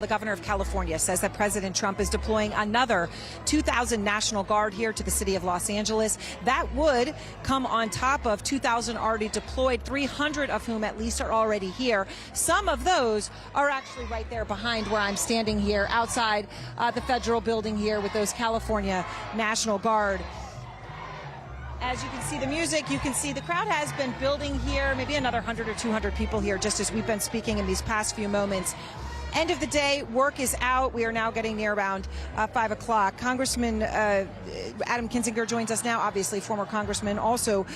The governor of California says that President Trump is deploying another 2,000 National Guard here to the city of Los Angeles. That would come on top of 2,000 already deployed, 300 of whom at least are already here. Some of those are actually right there behind where I'm standing here outside the federal building here with those California National Guard. As you can see the music, you can see the crowd has been building here, maybe another 100 or 200 people here just as we've been speaking in these past few moments. End of the day, work is out. We are now getting near around 5 o'clock. Congressman Adam Kinzinger joins us now, obviously former congressman, also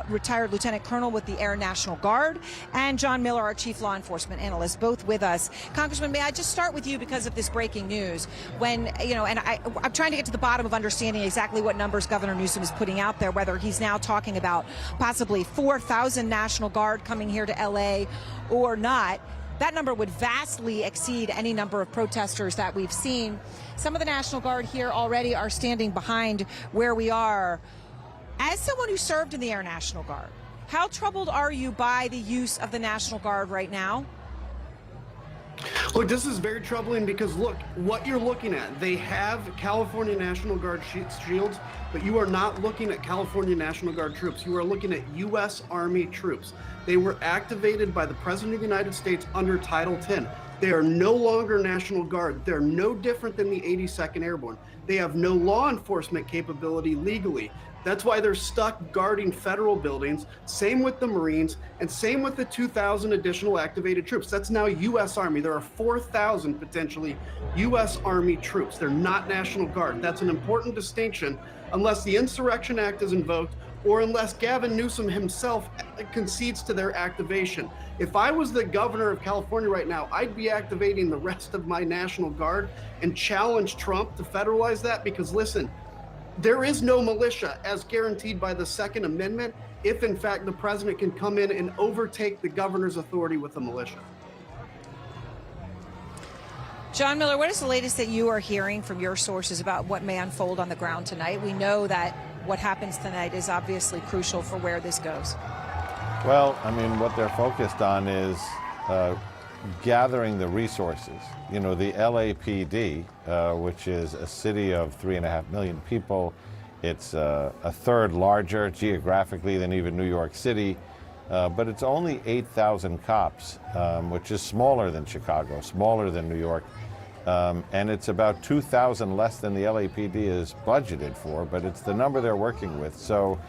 retired lieutenant colonel with the Air National Guard, and John Miller, our chief law enforcement analyst, both with us. Congressman, may I just start with you because of this breaking news? When, you know, and I'm trying to get to the bottom of understanding exactly what numbers Governor Newsom is putting out there, whether he's now talking about possibly 4,000 National Guard coming here to L.A. or not. That number would vastly exceed any number of protesters that we've seen. Some of the National Guard here already are standing behind where we are. As someone who served in the Air National Guard, how troubled are you by the use of the National Guard right now? Look, this is very troubling because, look, what you're looking at, they have California National Guard shields, but you are not looking at California National Guard troops. You are looking at U.S. Army troops. They were activated by the President of the United States under Title 10. They are no longer National Guard. They're no different than the 82nd Airborne. They have no law enforcement capability legally. That's why they're stuck guarding federal buildings. Same with the Marines, and same with the 2,000 additional activated troops. That's now U.S. Army. There are 4,000 potentially U.S. Army troops. They're not National Guard. That's an important distinction unless the Insurrection Act is invoked or unless Gavin Newsom himself concedes to their activation. If I was the governor of California right now, I'd be activating the rest of my National Guard and challenge Trump to federalize that because, listen, there is no militia as guaranteed by the Second Amendment if, in fact, the president can come in and overtake the governor's authority with the militia. John Miller, what is the latest that you are hearing from your sources about what may unfold on the ground tonight? We know that what happens tonight is obviously crucial for where this goes. Well, I mean, what they're focused on is gathering the resources. You know, the LAPD, which is a city of 3.5 million people, it's a third larger geographically than even New York City, but it's only 8,000 cops, which is smaller than Chicago, smaller than New York, and it's about 2,000 less than the LAPD is budgeted for, but it's the number they're working with. So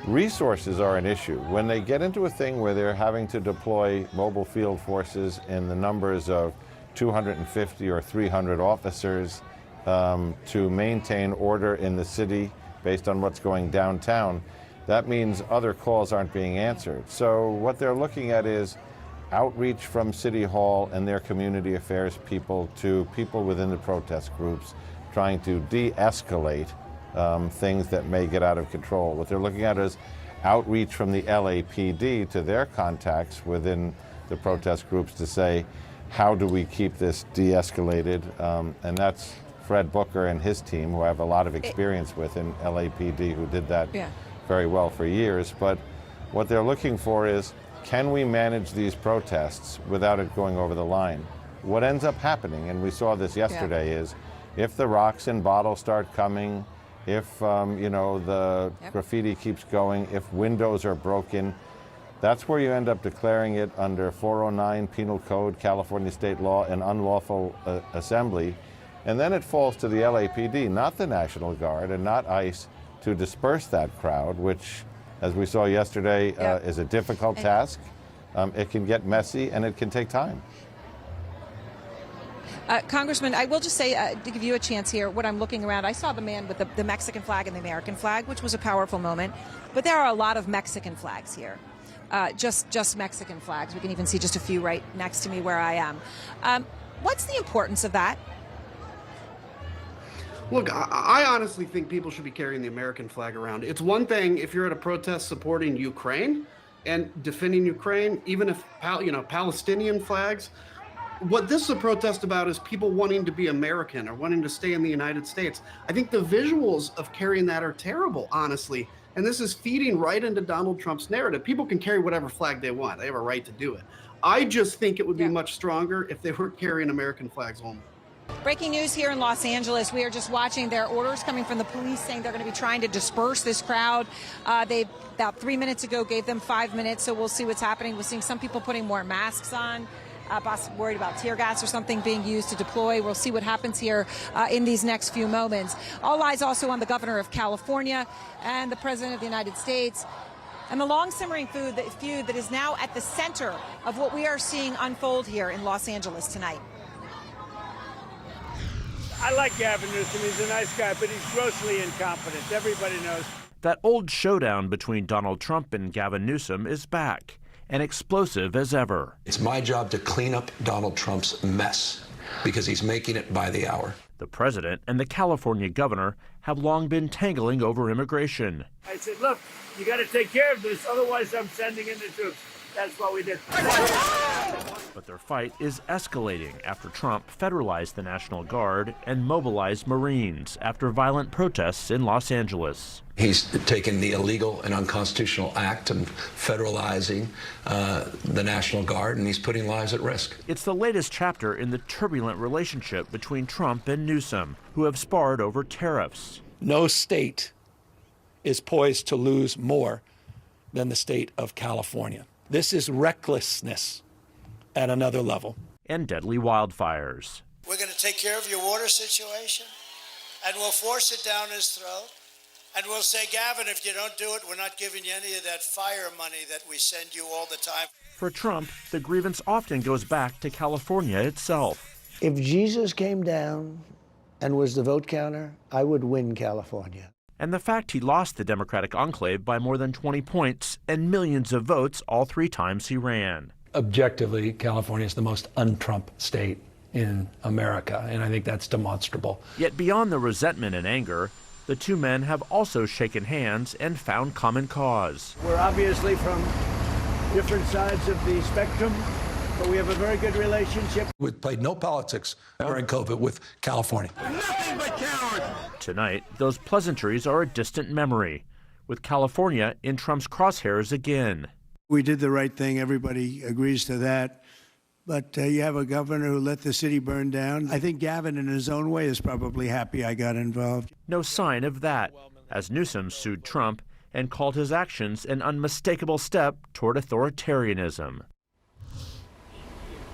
resources are an issue. When they get into a thing where they're having to deploy mobile field forces in the numbers of 250 or 300 officers to maintain order in the city based on what's going downtown, that means other calls aren't being answered. So what they're looking at is outreach from City Hall and their community affairs people to people within the protest groups, trying to de-escalate things that may get out of control. What they're looking at is outreach from the LAPD to their contacts within the protest groups to say, how do we keep this de-escalated? And that's Fred Booker and his team, who I have a lot of experience with in LAPD, who did that very well for years. But what they're looking for is, can we manage these protests without it going over the line? What ends up happening, and we saw this yesterday, is if the rocks and bottles start coming, if you know, the graffiti keeps going, if windows are broken, that's where you end up declaring it under 409 Penal Code, California state law, an unlawful assembly. And then it falls to the LAPD, not the National Guard and not ICE, to disperse that crowd, which, as we saw yesterday, is a difficult task. It can get messy and it can take time. Congressman, I will just say, to give you a chance here, when I'm looking around, I saw the man with the Mexican flag and the American flag, which was a powerful moment. But there are a lot of Mexican flags here, just Mexican flags. We can even see just a few right next to me where I am. What's the importance of that? Look, I honestly think people should be carrying the American flag around. It's one thing if you're at a protest supporting Ukraine and defending Ukraine, even if, you know, Palestinian flags. What this is a protest about is people wanting to be American or wanting to stay in the United States. I think the visuals of carrying that are terrible, honestly. And this is feeding right into Donald Trump's narrative. People can carry whatever flag they want. They have a right to do it. I just think it would be much stronger if they were carrying American flags home. Breaking news here in Los Angeles. We are just watching their orders coming from the police saying they're going to be trying to disperse this crowd. They, about 3 minutes ago, gave them 5 minutes, so we'll see what's happening. We're seeing some people putting more masks on, worried about tear gas or something being used to deploy. We'll see what happens here in these next few moments. All eyes also on the governor of California and the president of the United States, and the long simmering feud that is now at the center of what we are seeing unfold here in Los Angeles tonight. I like Gavin Newsom. He's a nice guy, but he's grossly incompetent. Everybody knows. That old showdown between Donald Trump and Gavin Newsom is back, and explosive as ever. It's my job to clean up Donald Trump's mess, because he's making it by the hour. The president and the California governor have long been tangling over immigration. I said, look, you got to take care of this, otherwise I'm sending in the troops. That's what we did. But their fight is escalating after Trump federalized the National Guard and mobilized Marines after violent protests in Los Angeles. He's taken the illegal and unconstitutional act of federalizing the National Guard, and he's putting lives at risk. It's the latest chapter in the turbulent relationship between Trump and Newsom, who have sparred over tariffs. No state is poised to lose more than the state of California. This is recklessness at another level. And deadly wildfires. We're going to take care of your water situation, and we'll force it down his throat. And we'll say, Gavin, if you don't do it, we're not giving you any of that fire money that we send you all the time. For Trump, the grievance often goes back to California itself. If Jesus came down and was the vote counter, I would win California. And the fact he lost the Democratic enclave by more than 20 points and millions of votes all 3 times he ran. Objectively, California is the most un-Trump state in America, and I think that's demonstrable. Yet beyond the resentment and anger, the two men have also shaken hands and found common cause. We're obviously from different sides of the spectrum, but we have a very good relationship. We played no politics during COVID with California. Nothing but cowards! Tonight, those pleasantries are a distant memory, with California in Trump's crosshairs again. We did the right thing. Everybody agrees to that. But you have a governor who let the city burn down. I think Gavin, in his own way, is probably happy I got involved. No sign of that, as Newsom sued Trump and called his actions an unmistakable step toward authoritarianism.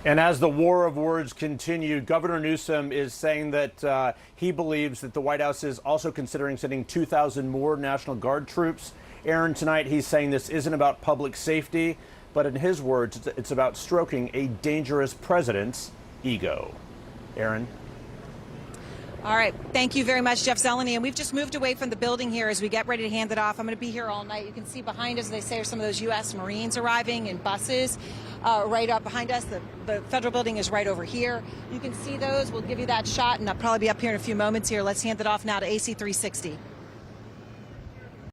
And as the war of words continue, Governor Newsom is saying that he believes that the White House is also considering sending 2,000 more National Guard troops. Aaron, tonight he's saying this isn't about public safety, but in his words, it's about stroking a dangerous president's ego. Aaron? All right. Thank you very much, Jeff Zeleny. And we've just moved away from the building here as we get ready to hand it off. I'm going to be here all night. You can see behind us, they say, are some of those U.S. Marines arriving in buses right up behind us. The federal building is right over here. You can see those. We'll give you that shot, and I'll probably be up here in a few moments here. Let's hand it off now to AC 360.